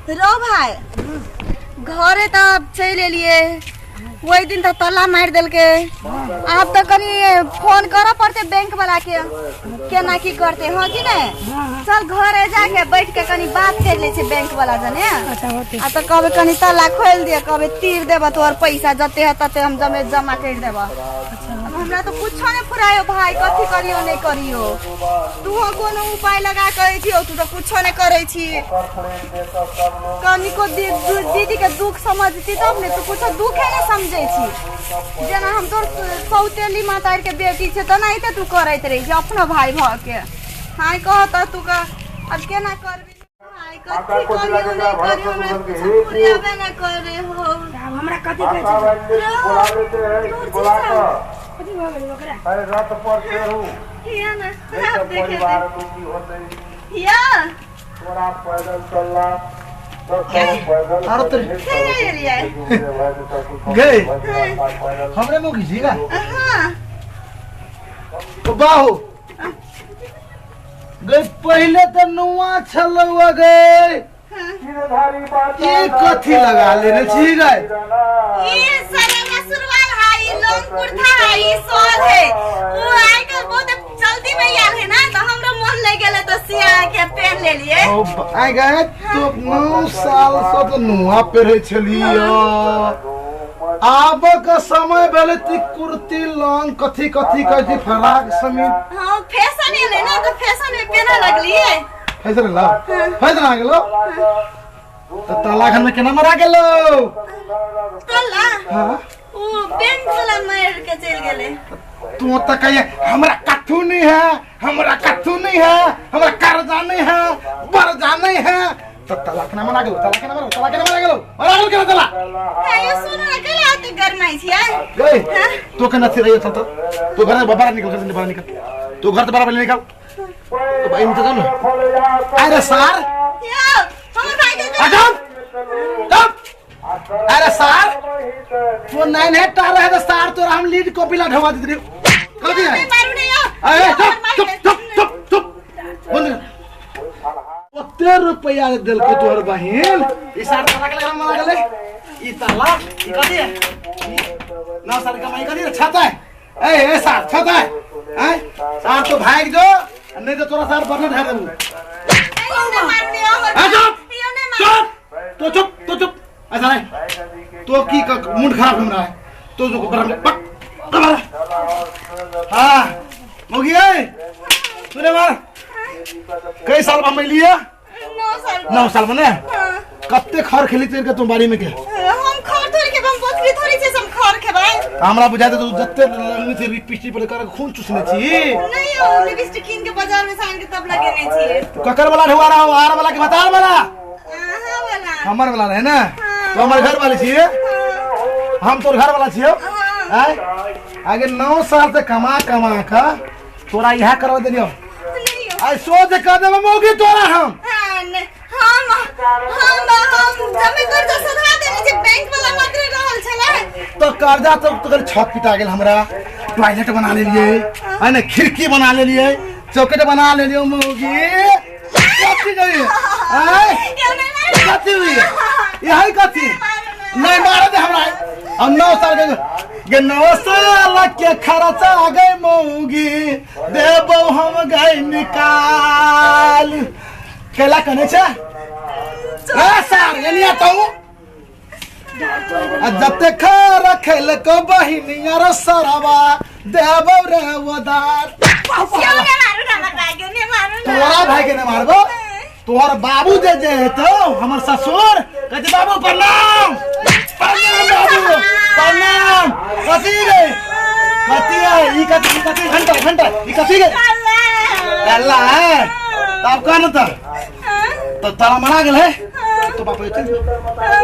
रो भाई घरे तो चल एलिए वही दिन तो तल्ला मार दिल के आप तो कनी फोन करा पड़ते बैंक वाला के केना की करते हो कि नहीं। चल घरे जाके बैठ के कनी बात कर ले छे बैंक वाला जने आ तो कबे कनी तल्ला खोल दे कबे तीर देबा तोर पैसा जते है तते हम जमा कर देबा। हमरा तो कुछो ने फुरायो भाई कथि करियो नहीं करियो तू कोनो उपाय लगा करे छियो तू तो कुछो ने करे छी कनी को दीदी के दुख समझती तब ने तू कुछ दुख है ने समझे छी जना हम तोर सौतेली माता के बेटी छे त नहीं त तू करैत रही छी अपनो भाई भ के हाय कहत तू का अब केना करबी भाई कथि करियो नहीं करियो हमरा कुछ फुराबे ना करे हो हमरा कथि कहै छी बोला कथि हो गेल ओकरा अरे रात पर फेरू हिया ना आप देखे हिया तोरा पैदल चलला गए हमरे मुंह घिसी का तो बाहु गए पहले तो नुआ छलवा गए ये कथी लगा लेने छी गए ये सलवा सुरवाल हाई लॉन्ग कुर्ता हाई सॉल है वो आजकल बहुत जल्दी में यार है ना तो हमरा मन ले गेले तो सिया के पहन ले लिए आई गए तो 9 साल से तो नुआ पहरे छलियो आब का समय बेले ती कुर्ती लॉन्ग कथी कथी कहती फराक समीत हां फैशन है ना तो फैशन में पहना लगली है फैशन ला फैशन आ गेलो तो ताला घर में केना मरा गेलो ताला हां ओ बैंक वाला मार के चल गेले तू तो कहिए हमरा कथू नहीं है हमरा कथू नहीं है हमरा कर्जा नहीं है बर्जा नहीं है तो तलाक ना मना गेलो तलाक ना मरा गेलो के तला आयो सुन ना के आते घर में छी गए तो कना थी रही तो घर से बाहर निकल तू घर से बाहर निकल तो भाई मुझे जानो अरे सर यो हमर भाई के कब अरे सर वो 9 हेक्टर है तो सर तो हम लीड कॉपी ला ढवा दी कथि है मारू नहीं हो अरे चुप बंद कर रुपया दिल के तोहर बहिन ई सार ताला के लगा मार गेले ई ताला ई कथि है ना सर कमाई कथि छाता है ए सार छाता है सार तो भाग जो नहीं तो तोरा सार बरना ढा देबू चुप ऐसा नहीं तो की मूड खराब हो रहा है तो जो बराबर हाँ मोगी तूने मार कई साल में मिली है 9 साल में कत्ते खर खेली तेरे तुम बारी में के हम खर थोड़ी के हम बकरी थोड़ी से हम खर के भाई हमरा बुझा दे तू जत्ते लगनी थी लिपस्टिक पर कर खून चूसने छी नहीं हो लिपस्टिक किन के बाजार में साइन के तब लगे नहीं छी ककर वाला ढुआ रहा हूं आर वाला के बता वाला हां वाला हमर वाला है ना तो हमारे घर वाले छी हम तोर घर वाला छियो आगे 9 साल से कमा का तोरा यह करवा देलियो आई सोच कर देबे मोगी तोरा हम जमे कर्जा सधा देने छे बैंक वाला मात्र रहल छले तो कर्जा तो छत पिटा गेल हमरा टॉयलेट बना लेलिए है ना खिड़की बना लेलिए चौखट बना लेलियो मोगी कथि करी कथि हुई यही कथि नहीं मार दे हमरा हम 9 साल के 9 साल के खर्चा गए मोगी देबो हम गए निकाल केला कने छे ए सर एलिया तो जब तक रखेल को बहिनिया रे सरवा देबो रे वदार तोरा भाई के ने मारबो तोहर बाबू जे तो हमर ससुर कहते बाबू प्रणाम बाबू प्रणाम कथि रे कथि है ई कथि घंटा ई कथि गे अल्लाह है तब कौन था तो तारा मना गेल है तो बाप रे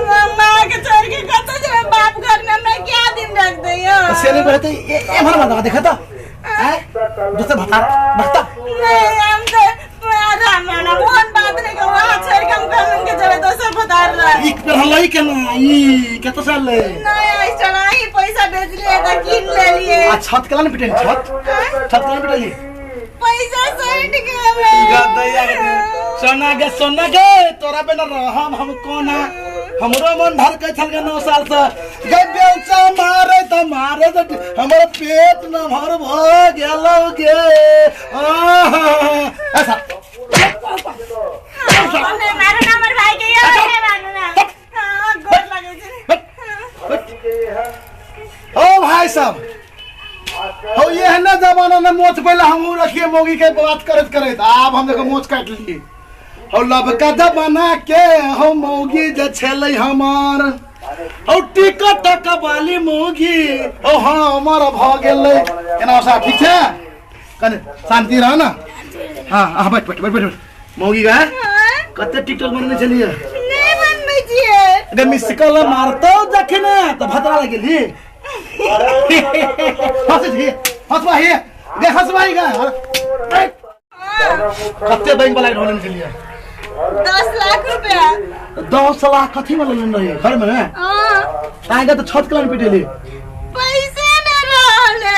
मम्मा के छोड़ के कत जे बाप घर में मैं क्या दिन रख दियो सेले बहते ए भर मार देखा था हैं दूसरे भक्ता नहीं हम तो रामाना मोहन बात नहीं को वहां छोड़ के हम काम के चले तो सब बता रहा है ई पर हलाई के ना ई केतो साल ले नहीं चला ही पैसा भेज लिए था किन ले लिए आ छत केला न पिटली छत केला न पिटली पैसा सैंड के गदैया के सोना के तोरा पे न रहम हम कोना हमरो मन धर के छल के 9 साल से गे बेलचा मारे त हमर पेट न भर भ गेलौ गे ऐसा मारो ना हमर भाई के यो हे मानो ना हां गोर लगे छै ओ भाई साहब हो ये है ना जमाना में मोच पहले हम रखिए मोगी के बात करत अब हम देखो मोच काट लिए और लब का जमाना के हम मोगी जे छलै हमार और टिकट कबाली मोगी ओ हमर भ गेलै केना सा ठीक छै कने शांति रह ना हां बैठ मोगी गा कते टिकट बनने चलिए नहीं बनबै छिए अगर मिस कॉल मारतो जखने त भद्रा लागेली हंसवाई गा कते बैंक वाला ढोलन के लिए 10 लाख रुपया 10 लाख कथी में लेन रही घर में तांगा तो छत कलन पिटेली पैसे न रहले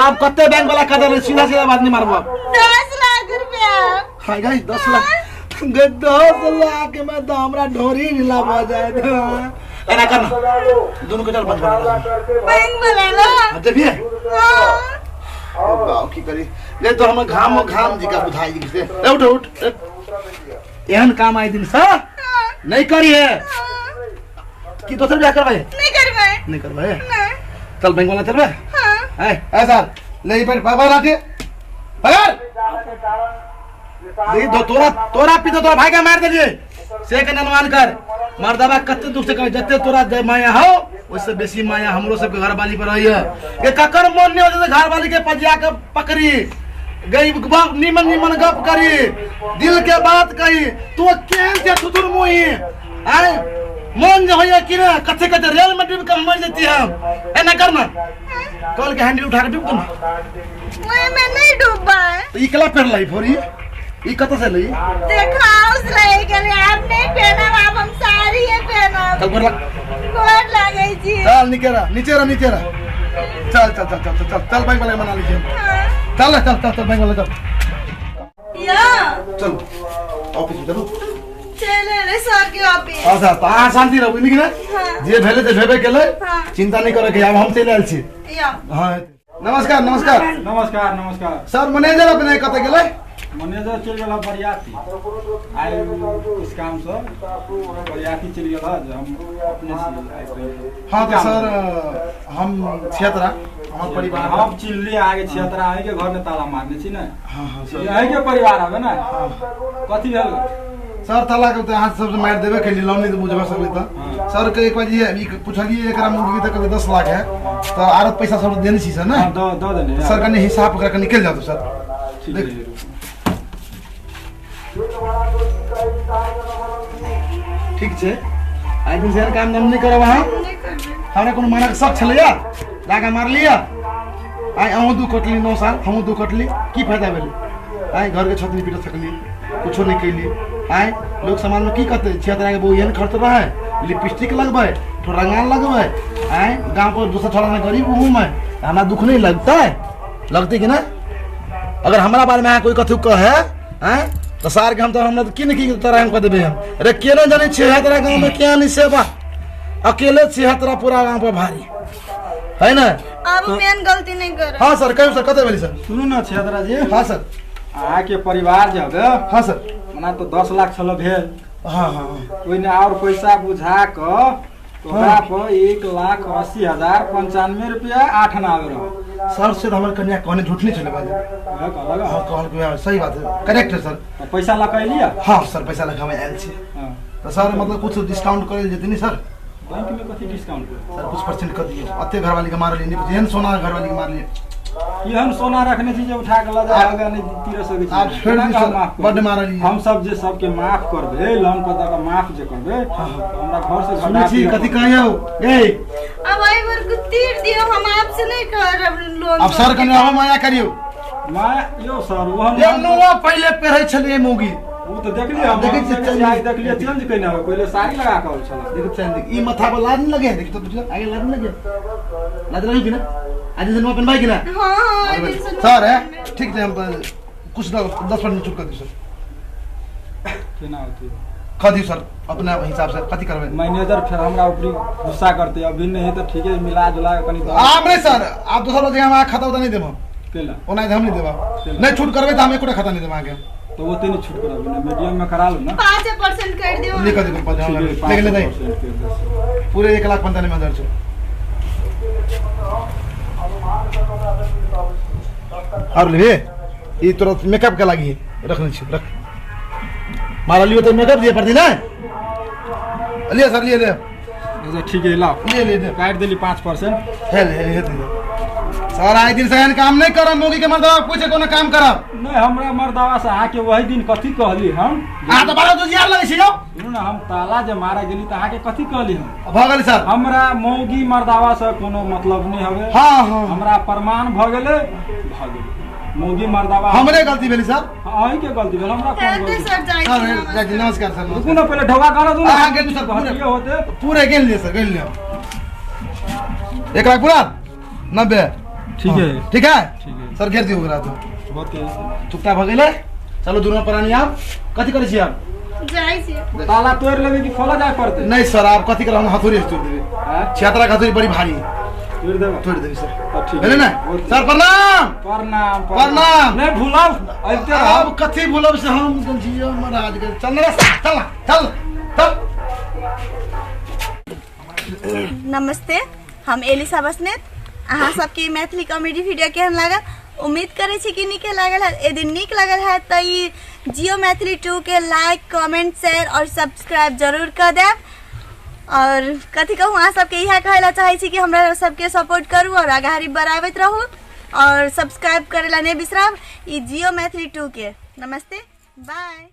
आप कते बैंक वाला कदर सीधा बात नहीं मारबो 10 लाख रुपया हाय गाइस 10 लाख गे 10 लाख में तो हमरा ढोरी नीला भ जाए एना करना दोनों के चल बंद कर बैंक वाला ना जब ये बाऊ की करी ले तो हम घाम जी का बुझाई जी से उठ एहन काम आई दिन सा नहीं करिए कि दोसर ब्याह करवाए नहीं करवाए चल बैंक वाला चलबे हां ऐसा नहीं पर बाबा राखे पकड़ नहीं दो तोरा पी तो तोरा भाई का मार दे से के अनुमान कर मर्दबा कते दुख से कहे जते तोरा माया हो उससे बेसी माया हमरो सब के घर वाली पर रही है ये ककर मन नहीं होते घर वाली के पजिया के पकड़ी गई निमन गप करी दिल के बात कही तू केन से सुदूर मोही आए मन जो होया कि ना कथे रेल में डूब के मर जाती हम ए ना करना कॉल के हैंडल उठा के डूब तुम मैं नहीं डूबा है तो इकला फिर लाई फोरी ई कत से लई देखा उस लई के लिए आप नहीं पहना अब हम साड़ी है पहना चल गोर लागे छी चल नीचे रह चल बैंक वाले मना लीजिए चल बैंक वाले चल या चल ऑफिस में चलो चले रे सर के ऑफिस अच्छा तो आ शांति रहो नहीं ना जे भेले ते भेबे केले चिंता नहीं करे के अब हम चले आल छी या हां नमस्कार सर मैनेजर अपने कत गेले मैनेजर चल गेला बरियाती आई इस काम से बरियाती चल गेला हम अपने से आई हां तो सर हम क्षेत्र हमर परिवार हम चिल्ली आगे क्षेत्र आए के घर में ताला मारने छी ना हां सर यही के परिवार आवे ना कथि भेल सर ताला के हाथ सब मार देबे के लिए लोन नहीं बुझबा सकले त सर के एक बार ये पूछलिए एकरा मुर्गी तक 10 लाख है तो आरत पैसा सब देने छी सर ना दो देने सर कने हिसाब कर के निकल जातो सर ठीक छे आई दिन से काम नहीं करब हां हमरा कोनो मानक सब छलैया लागा मार लिया आई अहू दू कटली 9 साल हमू दू कटली की फायदा भेले आई घर के छत नहीं पीट सकली कुछो नहीं कैली आई लोग समाज में की कहते क्षेत्र के बहु एहन खर्च रहे लिपस्टिक लगबे तो रंगान लगबे आई गांव पर दूसरा छोड़ा में गरीब हूं मैं हमरा दुख नहीं लगता है लगती कि ना अगर हमरा बारे में कोई कथु कहे हैं तो सार के हम तो हमरा किन की तरह हम कह देबे हम अरे केना जाने क्षेत्र गांव में क्या नहीं सेवा अकेले क्षेत्र पूरा गांव पर भारी है ना अब मेन गलती नहीं कर हां सर कहियो सर कते भेली सर सुनो ना क्षेत्र जी हां सर आके परिवार जब हां सर मना तो 10 लाख छलो भेल हां कोई ने और पैसा बुझा क तोरा पर 1,80,095 रुपया 8 आना आवे रहो सर से हमर कन्या कहने झूठ नहीं चले बाजे हां कहल के सही बात है करेक्ट है सर तो पैसा लकैलिया हां सर पैसा लगा में आयल छी तो सर मतलब कुछ डिस्काउंट करे जेते नहीं सर बैंक में कथि डिस्काउंट सर कुछ परसेंट कर दिए अते घरवाली के मार लिए नहीं सोना घरवाली के मार लिए ये हम सोना रखने थी जो उठा के ला जाएगा नहीं 1300 के आप छोड़ दी सर बड मार लिए हम सब जे सबके माफ करबे लोन को तक माफ जे करबे हमरा घर से सुनी छी कथि कहयो ए अब आई वर गुत्तीर दियो हम आपसे नहीं कर लोन अब सर कने हम माया करियो मैं यो सर वो हम ये नुवा पहले पहरे छलिए मोगी वो तो देख लिया हम देखै छी देख लिया चेंज कइना हो पहले साड़ी लगा के आउल छला देखो चेंज ई माथा पर लाद नहीं लगे देखि तो पिछला आगे लाद नहीं लगे लाद रही कि ना आज से नुवा पहनबाई कि ना हां सर है ठीक है हम कुछ 10% छूट कर दी सर। केना होती है कथी सर अपना हिसाब से कथी करबे? मैनेजर फिर हमरा ऊपरी गुस्सा करते अभी नहीं तो ठीक है मिला जुला के कनी आम नहीं सर, आप दूसरा जगह हम खाता उता नहीं देब हम। केला ओना हम नहीं देबा। नहीं छूट करबे तो हम एको खाता नहीं देब आगे। तो वो तेनी छूट करा ना मीडियम में करा लो ना 5% कर दियो। लिख दे पर लेकिन नहीं पूरे 1,95,000 छो। और ले ये तुरंत मेकअप के लागी रखने छी रख। मारा लियो तो मेकअप दिए पड़ती ना। लिए सर लिए ले। अच्छा ठीक है ला ले काट देली 5%। हे ले सर आए दिन सहन काम नहीं करम मोगी के मर्दवा पूछे कोनो काम करब नहीं हमरा मर्दावा से आके वही दिन कथी कहली हम आ तो बारा दुजियार लगे छी सुनो ना हम ताला जे मारा गेली त आके कथी कहली हम भगल सर हमरा मौगी मर्दावा से कोनो मतलब नहीं हवे। हां हां हमरा प्रमाण भ गेले मौगी मर्दावा हमरे गलती भेली सर। अही के गलती भेल हमरा कोन गलती सर जाई सर नमस्कार सर। रुकू ना पहले ढवा करा दू ना हां गेल सर पूरे होते पूरे गेल लिए सर गेल लिए 1 लाख पूरा 90 ठीक है ठीक है ठीक है सर घेर दियो ओकरा तो बहुत के चुपता भ गेले। चलो दोनों प्राणी आप कथी करे छी आप? जाई छी। ताला तोड़ लेबे कि खोला जाय पड़ते नहीं सर आप कथी करब हथौड़ी से तोड़ देबे। हां छियात्रा का हथौड़ी बड़ी भारी तोड़ देबे तोड़ देबे सर। ठीक है ना सर प्रणाम प्रणाम प्रणाम। नहीं भूलब अइते रहो अब कथी भूलब से हम जियो महाराज के चल रे चल चल चल। नमस्ते हम एलिसा बसनेत। अहाँ सबके मैथिली कॉमेडी वीडियो केहन लागल उम्मीद करे छी कि नीक लागल है। यदि नीक लागल है तो ये जियो मैथिली 2 के लाइक कमेंट शेयर और सब्सक्राइब जरूर कर देब। और कथी कहूँ अहाँ सबके इएह कहला चाहे छी कि हमरा सबके सपोर्ट करू और आगारी बढ़ाबैत रहू और सब्सक्राइब करेला नहीं बिसरब ई जियो मैथिली 2 के। नमस्ते बाय।